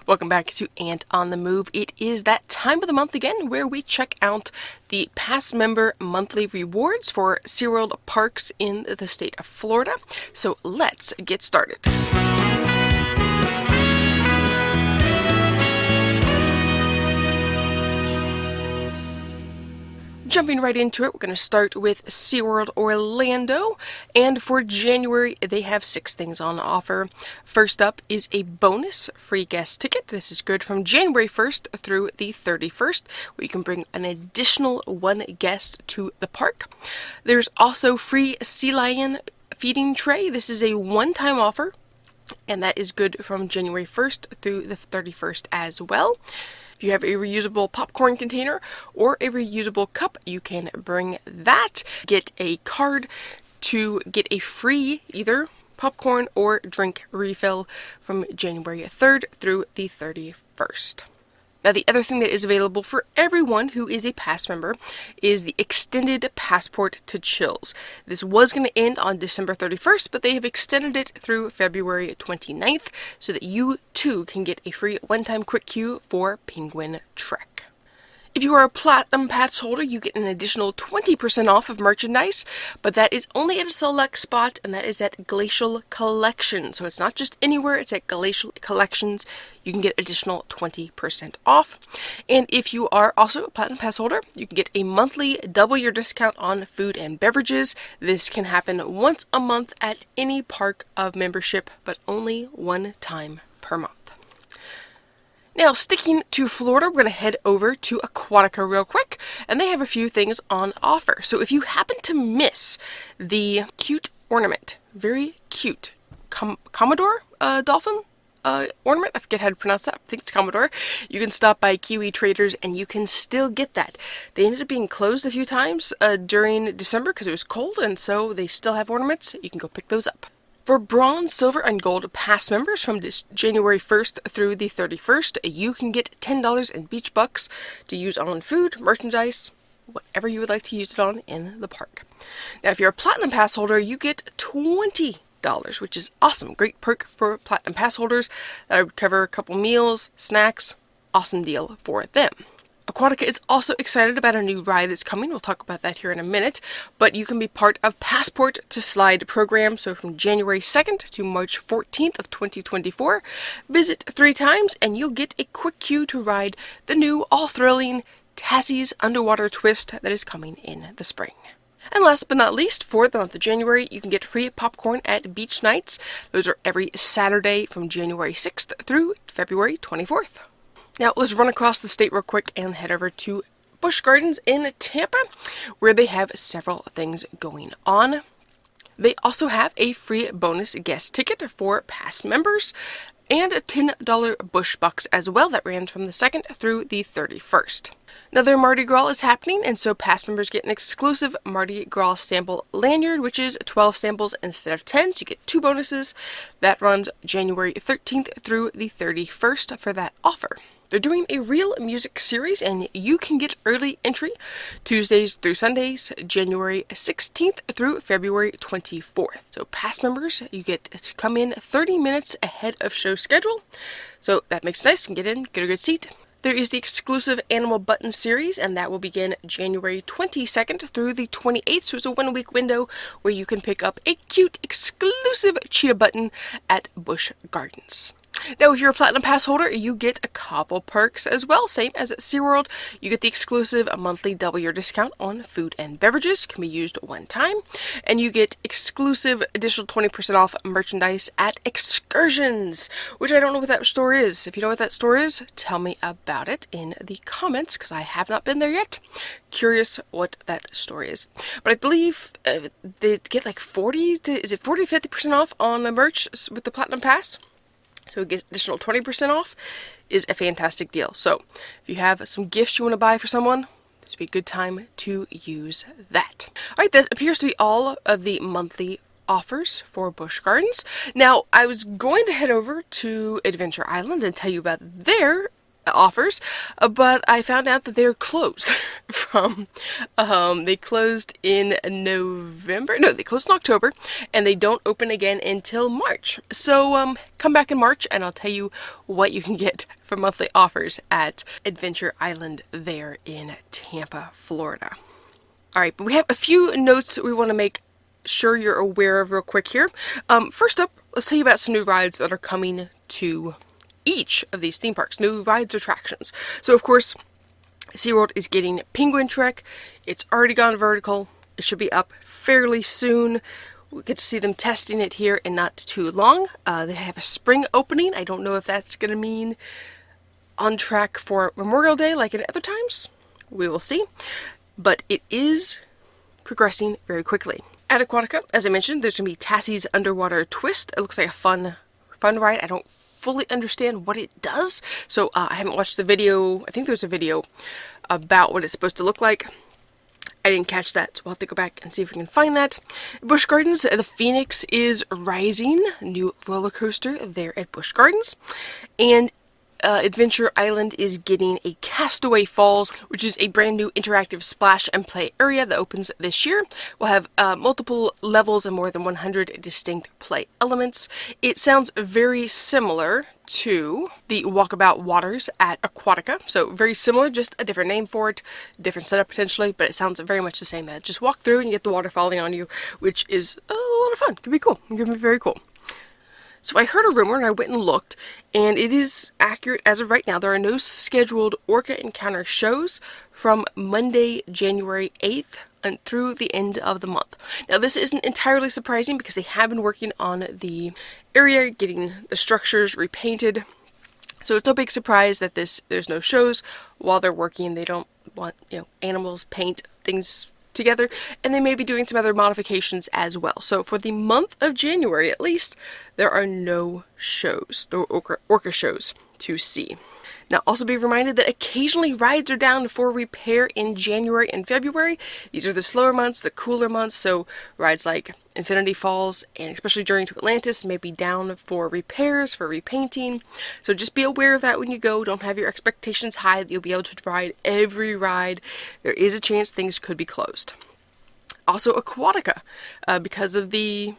Welcome back to Ant on the Move. It is that time of the month again where we check out the Pass Member Monthly Rewards for SeaWorld parks in the state of Florida. So let's get started. Jumping right into it, we're going to start with SeaWorld Orlando, and for January they have 6 things on offer. First up is a bonus free guest ticket. This is good from January 1st through the 31st, where you can bring an additional 1 guest to the park. There's also free sea lion feeding tray. This is a one-time offer, and that is good from January 1st through the 31st as well. If you have a reusable popcorn container or a reusable cup, you can bring that. Get a card to get a free either popcorn or drink refill from January 3rd through the 31st. Now, the other thing that is available for everyone who is a pass member is the extended passport to Chills. This was going to end on December 31st, but they have extended it through February 29th so that you too can get a free one-time quick queue for Penguin Trek. If you are a Platinum Pass holder, you get an additional 20% off of merchandise, but that is only at a select spot, and that is at Glacial Collections. So it's not just anywhere, it's at Glacial Collections. You can get additional 20% off. And if you are also a Platinum Pass holder, you can get a monthly double your discount on food and beverages. This can happen once a month at any park of membership, but only one time per month. Now, sticking to Florida, we're going to head over to Aquatica real quick, and they have a few things on offer. So if you happen to miss the cute ornament, very cute Commodore dolphin ornament, I forget how to pronounce that, I think it's Commodore, you can stop by Kiwi Traders and you can still get that. They ended up being closed a few times during December because it was cold, and so they still have ornaments. You can go pick those up. For bronze, silver, and gold pass members from January 1st through the 31st, you can get $10 in Beach Bucks to use on food, merchandise, whatever you would like to use it on in the park. Now, if you're a Platinum Pass holder, you get $20, which is awesome. Great perk for Platinum Pass holders. That would cover a couple meals, snacks. Awesome deal for them. Aquatica is also excited about a new ride that's coming. We'll talk about that here in a minute, but you can be part of Passport to Slide program. So from January 2nd to March 14th of 2024, visit 3 times and you'll get a quick queue to ride the new all-thrilling Tassie's Underwater Twist that is coming in the spring. And last but not least, for the month of January, you can get free popcorn at beach nights. Those are every Saturday from January 6th through February 24th. Now, let's run across the state real quick and head over to Busch Gardens in Tampa, where they have several things going on. They also have a free bonus guest ticket for pass members and a $10 Busch Bucks as well that ran from the 2nd through the 31st. Now, their Mardi Gras is happening, and so pass members get an exclusive Mardi Gras sample lanyard, which is 12 samples instead of 10, so you get 2 bonuses. That runs January 13th through the 31st for that offer. They're doing a real music series, and you can get early entry Tuesdays through Sundays, January 16th through February 24th. So pass members, you get to come in 30 minutes ahead of show schedule. So that makes it nice. You can get in, get a good seat. There is the exclusive Animal Button series, and that will begin January 22nd through the 28th. So it's a 1-week window where you can pick up a cute exclusive cheetah button at Busch Gardens. Now, if you're a Platinum Pass holder, you get a couple perks as well, same as at SeaWorld. You get the exclusive monthly double your discount on food and beverages, can be used one time, and you get exclusive additional 20% off merchandise at Excursions, which I don't know what that store is. If you know what that store is, tell me about it in the comments, because I have not been there yet. Curious what that store is. But I believe they get like 50% off on the merch with the Platinum Pass. So get additional 20% off is a fantastic deal. So if you have some gifts you want to buy for someone, this would be a good time to use that. All right, that appears to be all of the monthly offers for Busch Gardens. Now, I was going to head over to Adventure Island and tell you about their Offers, but I found out that they're closed from, they closed in November, no, they closed in October, and they don't open again until March. So, come back in March and I'll tell you what you can get for monthly offers at Adventure Island there in Tampa, Florida. Alright, but we have a few notes that we want to make sure you're aware of real quick here. First up, let's tell you about some new rides that are coming to each of these theme parks, new rides, attractions. So of course, SeaWorld is getting Penguin Trek. It's already gone vertical. It should be up fairly soon. We get to see them testing it here in not too long. They have a spring opening. I don't know if that's going to mean on track for Memorial Day like at other times. We will see. But it is progressing very quickly. At Aquatica, as I mentioned, there's going to be Tassie's Underwater Twist. It looks like a fun ride. I don't fully understand what it does, so I haven't watched the video. I think there's a video about what it's supposed to look like. I didn't catch that, so we'll have to go back and see if we can find that. Busch Gardens, the Phoenix is Rising, new roller coaster there at Busch Gardens, and Adventure Island is getting a Castaway Falls, which is a brand new interactive splash and play area that opens this year. We'll have multiple levels and more than 100 distinct play elements. It sounds very similar to the Walkabout Waters at Aquatica. So very similar, just a different name for it, different setup potentially, but it sounds very much the same. That just walk through and you get the water falling on you, which is a lot of fun. Could be cool. Could be very cool. So I heard a rumor and I went and looked, and it is accurate as of right now. There are no scheduled Orca Encounter shows from Monday, January 8th and through the end of the month. Now this isn't entirely surprising because they have been working on the area, getting the structures repainted. So it's no big surprise that there's no shows while they're working. They don't want, animals, paint, things together, and they may be doing some other modifications as well. So for the month of January at least, there are no shows, no orca shows to see. Now also be reminded that occasionally rides are down for repair in January and February. These are the slower months, the cooler months, so rides like Infinity Falls and especially Journey to Atlantis may be down for repairs, for repainting. So just be aware of that when you go. Don't have your expectations high that you'll be able to ride every ride. There is a chance things could be closed. Also Aquatica, because of the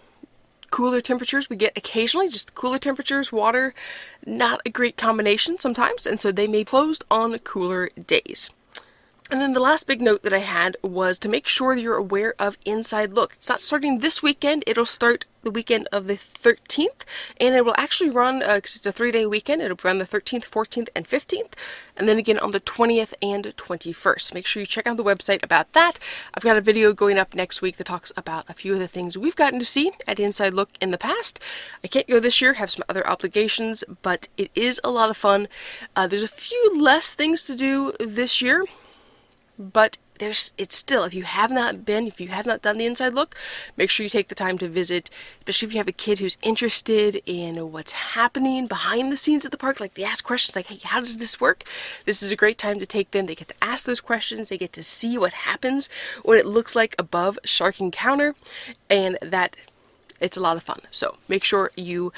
cooler temperatures we get occasionally, just cooler temperatures, water, not a great combination sometimes, and so they may be closed on cooler days. And then the last big note that I had was to make sure that you're aware of Inside Look. It's not starting this weekend, it'll start the weekend of the 13th, and it will actually run, because it's a 3-day weekend, it'll run the 13th, 14th, and 15th, and then again on the 20th and 21st. Make sure you check out the website about that. I've got a video going up next week that talks about a few of the things we've gotten to see at Inside Look in the past. I can't go this year, have some other obligations, but it is a lot of fun. There's a few less things to do this year, but it's still, if you have not done the Inside Look, make sure you take the time to visit, especially if you have a kid who's interested in what's happening behind the scenes at the park. Like, they ask questions like, hey, how does this work? This is a great time to take them. They get to ask those questions. They get to see what happens, what it looks like above Shark Encounter, and that it's a lot of fun. So make sure you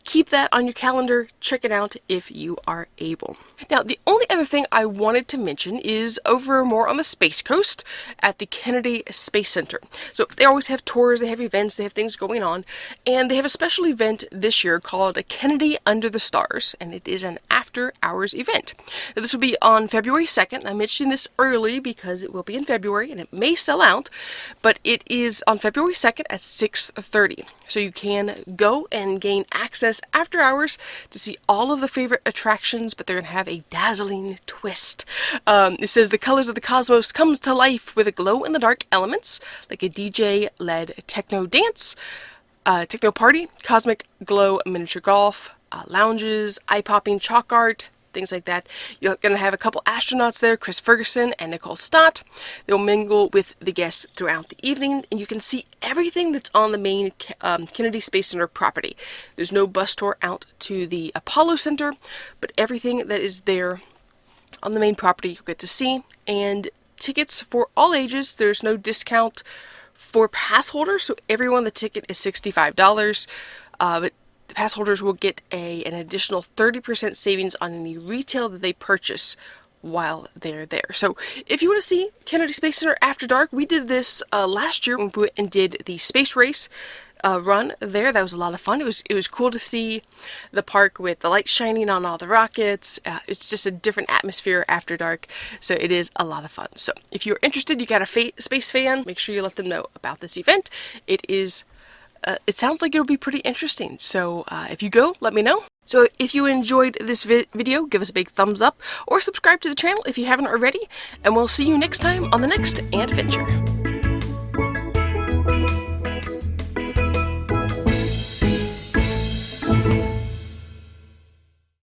keep that on your calendar. Check it out if you are able. Now, the only other thing I wanted to mention is over more on the Space Coast at the Kennedy Space Center. So they always have tours, they have events, they have things going on, and they have a special event this year called Kennedy Under the Stars, and it is an after-hours event. Now, this will be on February 2nd. I'm mentioning this early because it will be in February and it may sell out, but it is on February 2nd at 6:30. So you can go and gain access after hours to see all of the favorite attractions, but they're going to have a dazzling twist. It says the colors of the cosmos comes to life with a glow-in-the-dark elements, like a DJ-led techno dance, techno party, cosmic glow miniature golf, lounges, eye-popping chalk art, things like that. You're going to have a couple astronauts there, Chris Ferguson and Nicole Stott. They'll mingle with the guests throughout the evening, and you can see everything that's on the main Kennedy Space Center property. There's no bus tour out to the Apollo Center, but everything that is there on the main property you'll get to see, and tickets for all ages. There's no discount for pass holders, so everyone, the ticket is $65, but the pass holders will get an additional 30% savings on any retail that they purchase while they're there. So if you want to see Kennedy Space Center after dark, we did this last year when we went and did the space race run there. That was a lot of fun. It was cool to see the park with the lights shining on all the rockets. It's just a different atmosphere after dark, so it is a lot of fun. So if you're interested, you got a space fan, make sure you let them know about this event. It sounds like it'll be pretty interesting, so if you go, let me know. So if you enjoyed this video, give us a big thumbs up or subscribe to the channel if you haven't already, and we'll see you next time on the next adventure.